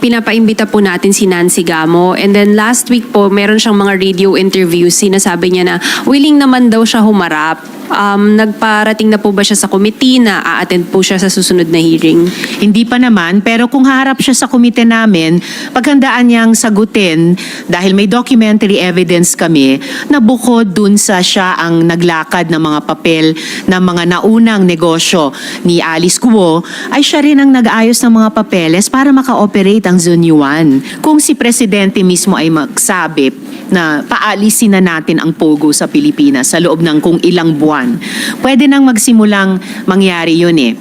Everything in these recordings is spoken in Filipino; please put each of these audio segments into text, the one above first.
pinapaimbita po natin si Nancy Gamo. And then last week po, meron siyang mga radio interviews. Sinasabi niya na willing naman daw siya humarap. Nagparating na po ba siya sa committee na a-attend po siya sa susunod na hearing? Hindi pa naman, pero kung haharap siya sa komite namin, paghandaan niyang sagutin dahil may documentary evidence kami na bukod dun sa siya ang naglakad ng mga papel ng mga naunang negosyo ni Alice Guo, ay siya rin ang nag-ayos ng mga papeles para maka-operate ang Zone 1. Kung si Presidente mismo ay magsabi na paalisin na natin ang Pogo sa Pilipinas sa loob ng kung ilang buwan, pwede nang magsimulang mangyari yun eh.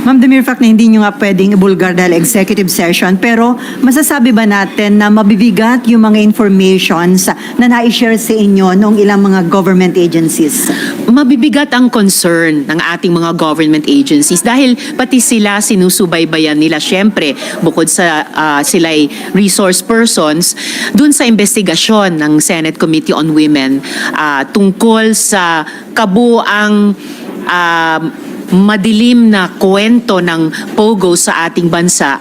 Ma'am, the mere fact na hindi nyo nga pwedeng ibulgar dahil executive session, pero masasabi ba natin na mabibigat yung mga informations na na-share sa inyo noong ilang mga government agencies? Mabibigat ang concern ng ating mga government agencies dahil pati sila sinusubaybayan nila syempre bukod sa sila'y resource persons dun sa investigasyon ng Senate Committee on Women tungkol sa kabuang madilim na kwento ng Pogo sa ating bansa,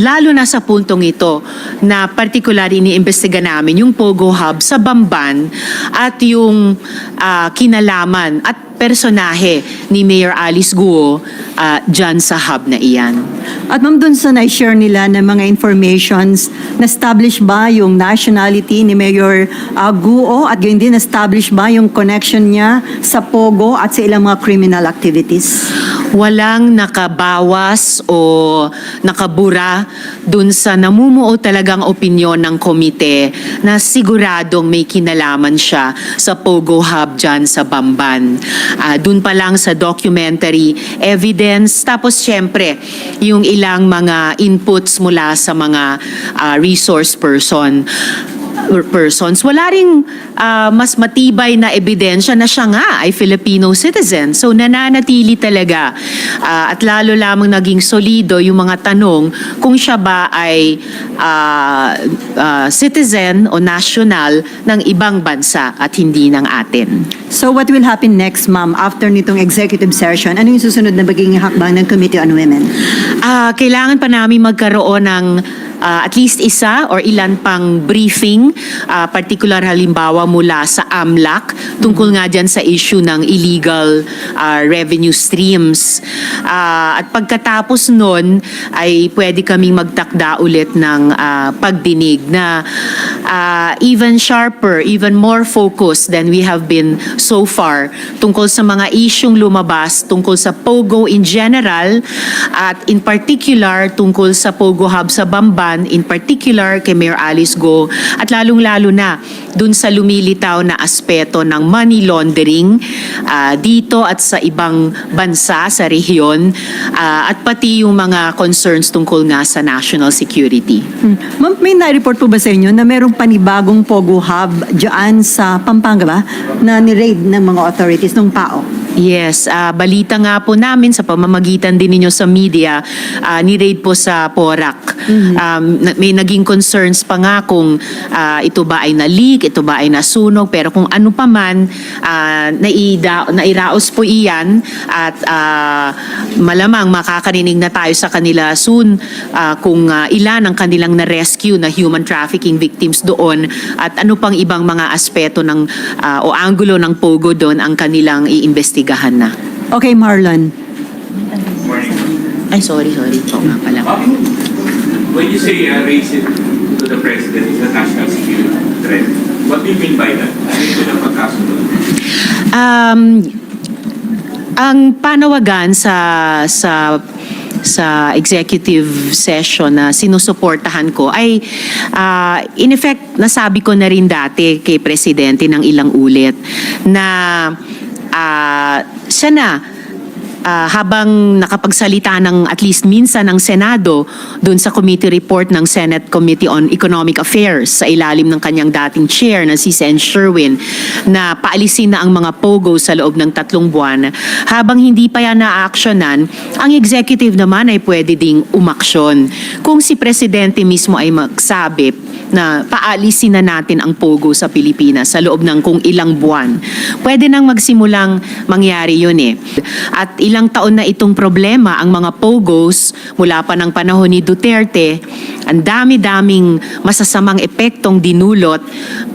lalo na sa puntong ito na particular iniimbestiga namin yung Pogo Hub sa Bamban at yung kinalaman at personahe ni Mayor Alice Guo dyan sa hub na iyan. At ma'am, dun sa na-share nila ng mga informations, na-establish ba yung nationality ni Mayor Guo at yun din na-establish ba yung connection niya sa Pogo at sa ilang mga criminal activities? Walang nakabawas o nakabura dun sa namumuo talagang opinyon ng komite na siguradong may kinalaman siya sa Pogo Hub dyan sa Bamban. Dun pa lang sa documentary evidence, tapos syempre yung ilang mga inputs mula sa mga resource persons, wala ring mas matibay na ebidensya na siya nga ay Filipino citizen. So nananatili talaga at lalo lamang naging solido yung mga tanong kung siya ba ay citizen o national ng ibang bansa at hindi ng atin. So what will happen next, ma'am, after nitong executive session? Ano yung susunod na magiging hakbang ng Committee on Women? Kailangan pa namin magkaroon ng at least isa or ilan pang briefing, particular halimbawa mula sa AMLAC, tungkol nga dyan sa issue ng illegal revenue streams. At pagkatapos nun, ay pwede kaming magtakda ulit ng pagdinig na even sharper, even more focused than we have been so far tungkol sa mga isyung lumabas tungkol sa Pogo in general at in particular tungkol sa Pogo Hub sa Bamban, in particular kay Mayor Alice Guo at lalong-lalo na dun sa lumilitaw na aspeto ng money laundering dito at sa ibang bansa sa rehiyon at pati yung mga concerns tungkol nga sa national security. Ma'am, may na-report po ba sa inyo na merong panibagong Pogo Hub dyan sa Pampanga ba na ni-raid ng mga authorities ng PAO? Yes, balita nga po namin sa pamamagitan din ninyo sa media, ni-raid po sa Porac. May naging concerns pa nga kung ito ba ay na-leak, ito ba ay nasunog, pero kung ano pa man, nairaos po iyan at malamang makakarinig na tayo sa kanila soon kung ilan ang kanilang na-rescue na human trafficking victims doon at ano pang ibang mga aspeto ng o anggulo ng Pogo doon ang kanilang iimbestigahan na. Okay, Marlon. Ay, sorry. Oo nga pala. When you say raise it to the president is a national security threat, what do you mean by that? Ano ito na pagkasunod? Ang panawagan sa executive session na sinusuportahan ko ay in effect nasabi ko na rin dati kay Presidente ng ilang ulit na siya na habang nakapagsalita ng at least minsan ng Senado doon sa committee report ng Senate Committee on Economic Affairs sa ilalim ng kanyang dating chair na si Sen. Sherwin na paalisin na ang mga Pogo sa loob ng 3 buwan, habang hindi pa yan na-actionan, ang executive naman ay pwede ding umaksyon. Kung si Presidente mismo ay magsabi na paalisin na natin ang pogo sa Pilipinas sa loob ng kung ilang buwan. Pwede nang magsimulang mangyari yun eh. At ilang taon na itong problema, ang mga pogos, mula pa ng panahon ni Duterte, ang dami-daming masasamang epektong dinulot,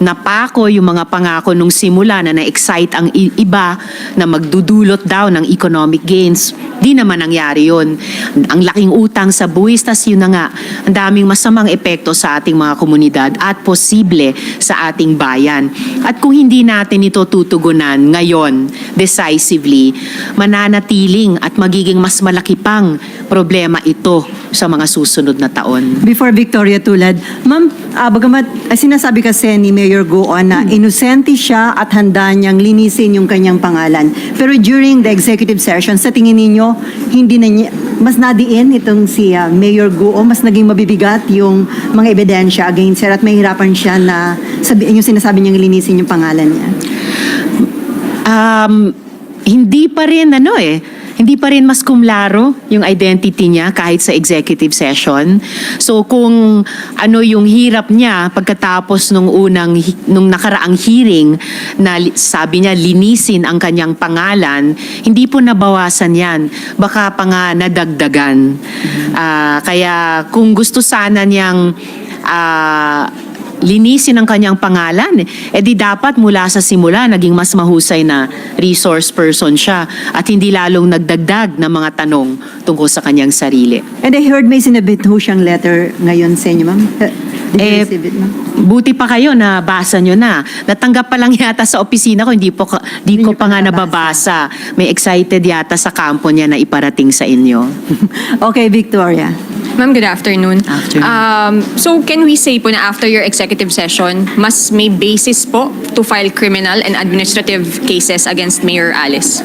napako yung mga pangako nung simula na na-excite ang iba na magdudulot daw ng economic gains. Di naman nangyari yun. Ang laking utang sa buwis, tas yun na nga, ang daming masamang epekto sa ating mga komunidad at posible sa ating bayan. At kung hindi natin ito tutugunan ngayon decisively, mananatiling at magiging mas malaki pang problema ito sa mga susunod na taon. Before Victoria Tulad, ma'am, bagamat sinasabi kasi ni Mayor Guon na inosente siya at handa niyang linisin yung kanyang pangalan. Pero during the executive session, sa tingin ninyo, hindi na niya, mas nadiin itong si Mayor Guon, mas naging mabibigat yung mga ebidensya against her at mahirapan siya na yung sinasabi niyang linisin yung pangalan niya? Hindi pa rin hindi pa rin mas kumlaro yung identity niya kahit sa executive session. So kung ano yung hirap niya pagkatapos nung nakaraang hearing na sabi niya linisin ang kanyang pangalan, hindi po nabawasan yan. Baka pa nga nadagdagan. Kaya kung gusto sana niyang linisin ang kanyang pangalan, di dapat mula sa simula naging mas mahusay na resource person siya at hindi lalong nagdagdag ng mga tanong tungkol sa kanyang sarili. And I heard may sinabit ho siyang letter ngayon sa inyo, ma'am. Did you receive it, ma'am? Buti pa kayo na basa nyo na. Natanggap pa lang yata sa opisina ko, hindi ko pa nga nababasa. May excited yata sa kampo niya na iparating sa inyo. Okay, Victoria. Ma'am, good afternoon. Afternoon. So can we say po na after your executive session, mas may basis po to file criminal and administrative cases against Mayor Alice?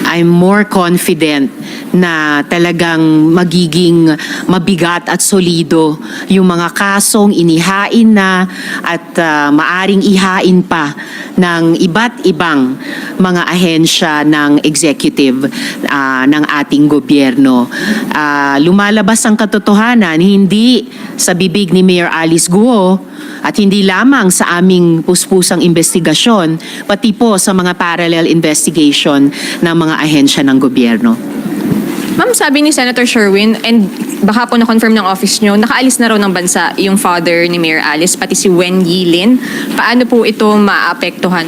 I'm more confident na talagang magiging mabigat at solido yung mga kasong inihain na at maaring ihain pa ng iba't ibang mga ahensya ng executive ng ating gobyerno. Lumalabas ang katotohanan hindi sa bibig ni Mayor Alice Guo at hindi lamang sa aming puspusang investigasyon, pati po sa mga parallel investigation ng mga ahensya ng gobyerno. Ma'am, sabi ni Senator Sherwin, and baka po na-confirm ng office nyo, nakaalis na raw ng bansa yung father ni Mayor Alice, pati si Wen Yilin. Paano nito maapektuhan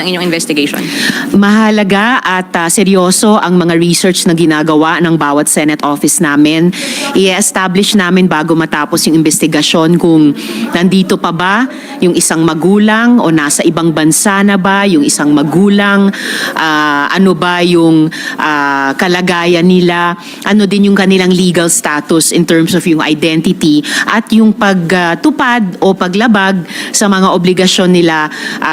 ang inyong investigation? Mahalaga at seryoso ang mga research na ginagawa ng bawat Senate office namin. I-establish namin bago matapos yung investigasyon kung nandito pa ba yung isang magulang o nasa ibang bansa na ba yung isang magulang, ano ba yung kalagayan nila, ano din yung kanilang legal status in terms of yung identity at yung pagtupad o paglabag sa mga obligasyon nila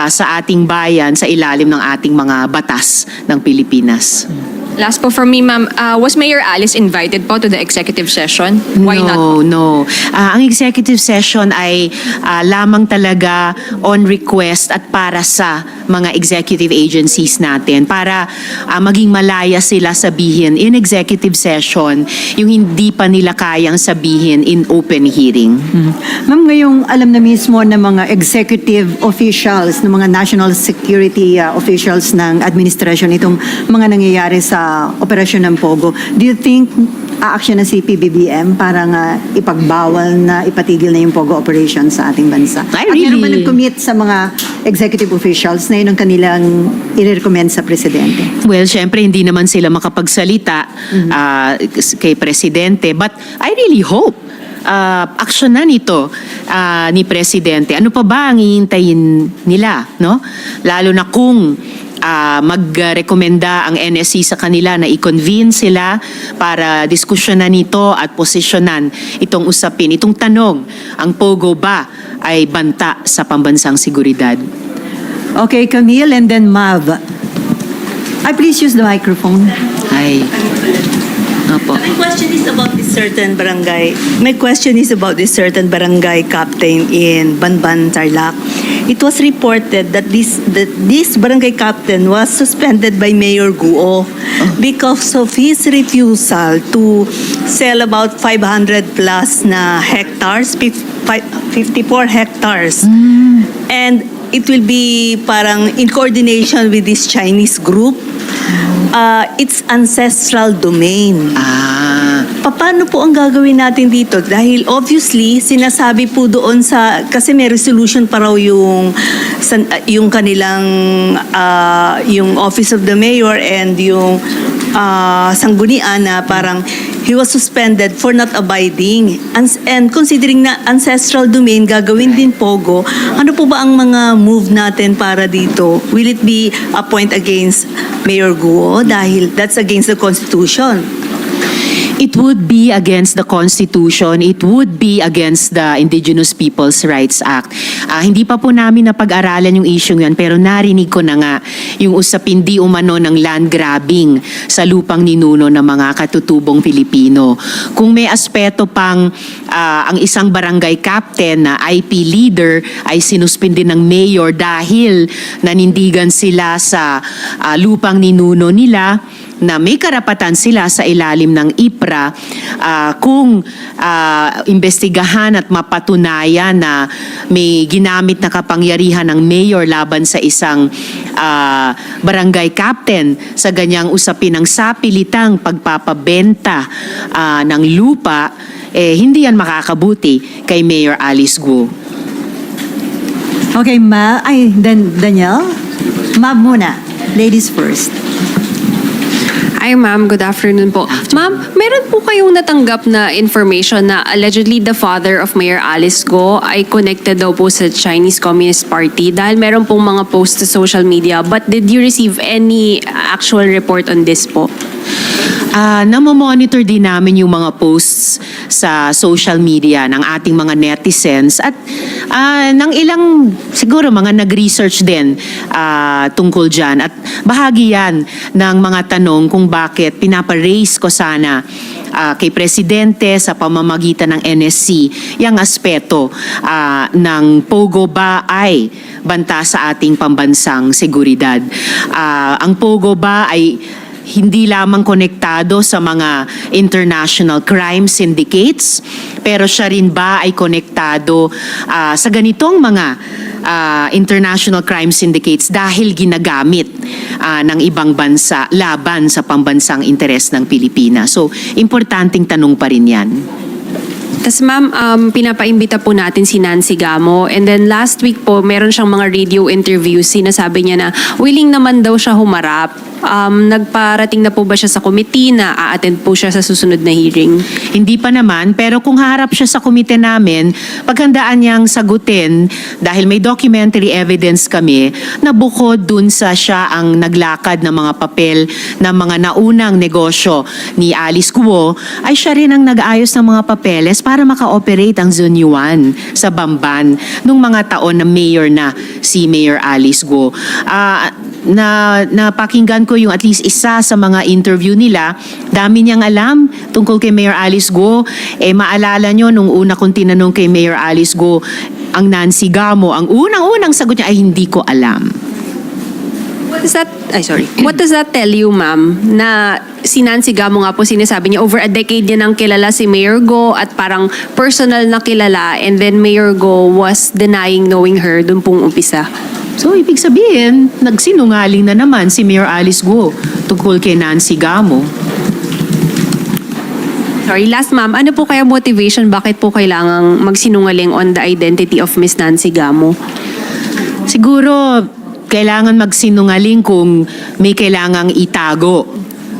sa ating bayan sa ilalim ng ating mga batas ng Pilipinas. Last po from me, ma'am, was Mayor Alice invited po to the executive session? Why not po? No. Ang executive session ay lamang talaga on request at para sa mga executive agencies natin para maging malaya sila sabihin in executive session yung hindi pa nila kayang sabihin in open hearing. Ma'am, ngayong alam na mismo ng mga executive officials, ng mga national security officials ng administration itong mga nangyayari sa operasyon ng Pogo, do you think aaksyon na si PBBM para nga ipagbawal na ipatigil na yung Pogo operation sa ating bansa? At meron ba nag-commit sa mga executive officials na yun ang kanilang i-recommend sa presidente? Well, syempre hindi naman sila makapagsalita kay presidente, but I really hope aksyonan ito ni presidente. Ano pa ba ang hihintayin nila, no? Lalo na kung magrekomenda ang NSC sa kanila na i-convene sila para diskusyonan nito at posisyonan itong usapin. Itong tanong, ang Pogo ba ay banta sa pambansang seguridad? Okay, Camille, and then Mav. Please use the microphone. Ay. Opo. My question is about this certain barangay. Captain in Banban, Tarlac. It was reported that this barangay captain was suspended by Mayor Guo because of his refusal to sell about 500 plus na hectares, 54 hectares. And it will be parang in coordination with this Chinese group. It's ancestral domain. Paano po ang gagawin natin dito? Dahil obviously, sinasabi po doon kasi may resolution pa raw yung kanilang, yung Office of the Mayor and yung sanggunian na parang he was suspended for not abiding. And considering na ancestral domain, gagawin din Pogo, ano po ba ang mga move natin para dito? Will it be a point against Mayor Guo dahil that's against the Constitution? It would be against the Constitution. It would be against the Indigenous Peoples' Rights Act. Hindi pa po namin napag-aralan yung issue yan, pero narinig ko na nga yung usapin di umano ng land grabbing sa lupang ninuno ng mga katutubong Pilipino. Kung may aspeto pang ang isang barangay captain na IP leader ay sinuspindi ng mayor dahil nanindigan sila sa lupang ninuno nila, na may karapatan sila sa ilalim ng IPRA kung imbestigahan at mapatunayan na may ginamit na kapangyarihan ng mayor laban sa isang barangay captain sa ganyang usapin ng sapilitang pagpapabenta ng lupa, hindi yan makakabuti kay Mayor Alice Guo. Okay, Danielle? Ma'am muna. Ladies first. Hi ma'am, good afternoon po. Ma'am, meron po kayong natanggap na information na allegedly the father of Mayor Alice Guo ay connected daw po sa Chinese Communist Party dahil meron pong mga posts sa social media. But did you receive any actual report on this po? Namomonitor din namin yung mga posts sa social media ng ating mga netizens at ng ilang, siguro mga nag-research din tungkol dyan. At bahagi yan ng mga tanong kung bakit pinaparaise ko sana kay Presidente sa pamamagitan ng NSC yung aspeto ng Pogo ba ay banta sa ating pambansang seguridad. Ang Pogo ba ay hindi lamang konektado sa mga international crime syndicates, pero siya rin ba ay konektado sa ganitong mga international crime syndicates dahil ginagamit ng ibang bansa laban sa pambansang interes ng Pilipinas. So, importanteng tanong pa rin yan. Tapos ma'am, pinapaimbita po natin si Nancy Gamo and then last week po meron siyang mga radio interviews, sinasabi niya na willing naman daw siya humarap. Nagparating na po ba siya sa committee na a-attend po siya sa susunod na hearing? Hindi pa naman, pero kung haharap siya sa komite namin, paghandaan niyang sagutin dahil may documentary evidence kami na bukod dun sa siya ang naglakad ng mga papel ng mga naunang negosyo ni Alice Guo, ay siya rin ang nag-ayos ng mga papeles para maka-operate ang Zone 1 sa Bamban nung mga taon na mayor na si Mayor Alice Guo. Napakinggan ko yung at least isa sa mga interview nila, dami niyang alam tungkol kay Mayor Alice Guo. Maalala nyo, nung una kong tinanong kay Mayor Alice Guo, ang Nancy Gamo, ang unang-unang sagot niya ay hindi ko alam. What does that tell you, ma'am? Na si Nancy Gamo nga po sinasabi niya, over a decade niya nang kilala si Mayor Guo at parang personal na kilala and then Mayor Guo was denying knowing her dun pong umpisa. So, ibig sabihin, nagsinungaling na naman si Mayor Alice Guo tungkol kay Nancy Gamo. Sorry, last ma'am, ano po kaya motivation? Bakit po kailangang magsinungaling on the identity of Miss Nancy Gamo? Siguro, kailangan magsinungaling kung may kailangang itago.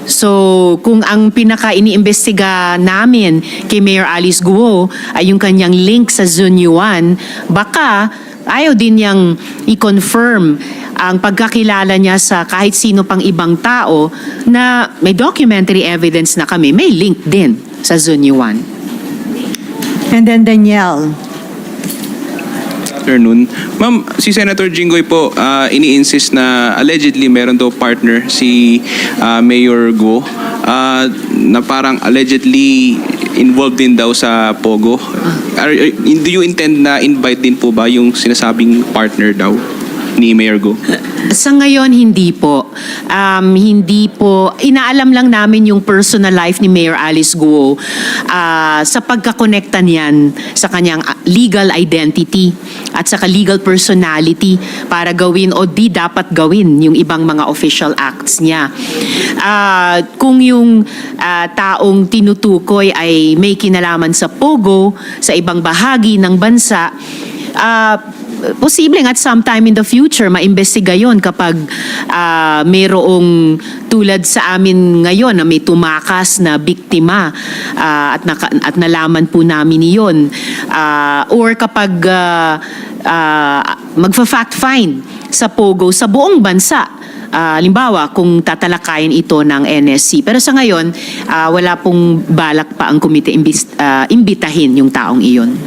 So, kung ang pinaka-iniimbestiga namin kay Mayor Alice Guo ay yung kanyang link sa Zone 1, baka ayaw din niyang i-confirm ang pagkakilala niya sa kahit sino pang ibang tao na may documentary evidence na kami, may link din sa Zone 1. And then Danielle. afternoon. Ma'am, si Senator Jinggoy po ini-insist na allegedly meron daw partner si Mayor Go na parang allegedly involved din daw sa Pogo. Do you intend na invite din po ba yung sinasabing partner daw ni Mayor Go? Sa ngayon, hindi po. Hindi po. Inaalam lang namin yung personal life ni Mayor Alice Guo sa pagkakonekta niyan sa kanyang legal identity at saka legal personality para gawin o di dapat gawin yung ibang mga official acts niya. Kung yung taong tinutukoy ay may kinalaman sa Pogo, sa ibang bahagi ng bansa, posibleng at sometime in the future maimbestiga yon kapag mayroong tulad sa amin ngayon na may tumakas na biktima at nalaman po namin iyon, or kapag magfa-fact find sa Pogo sa buong bansa. Halimbawa, kung tatalakayin ito ng NSC. Pero sa ngayon, wala pong balak pa ang komite imbitahin yung taong iyon.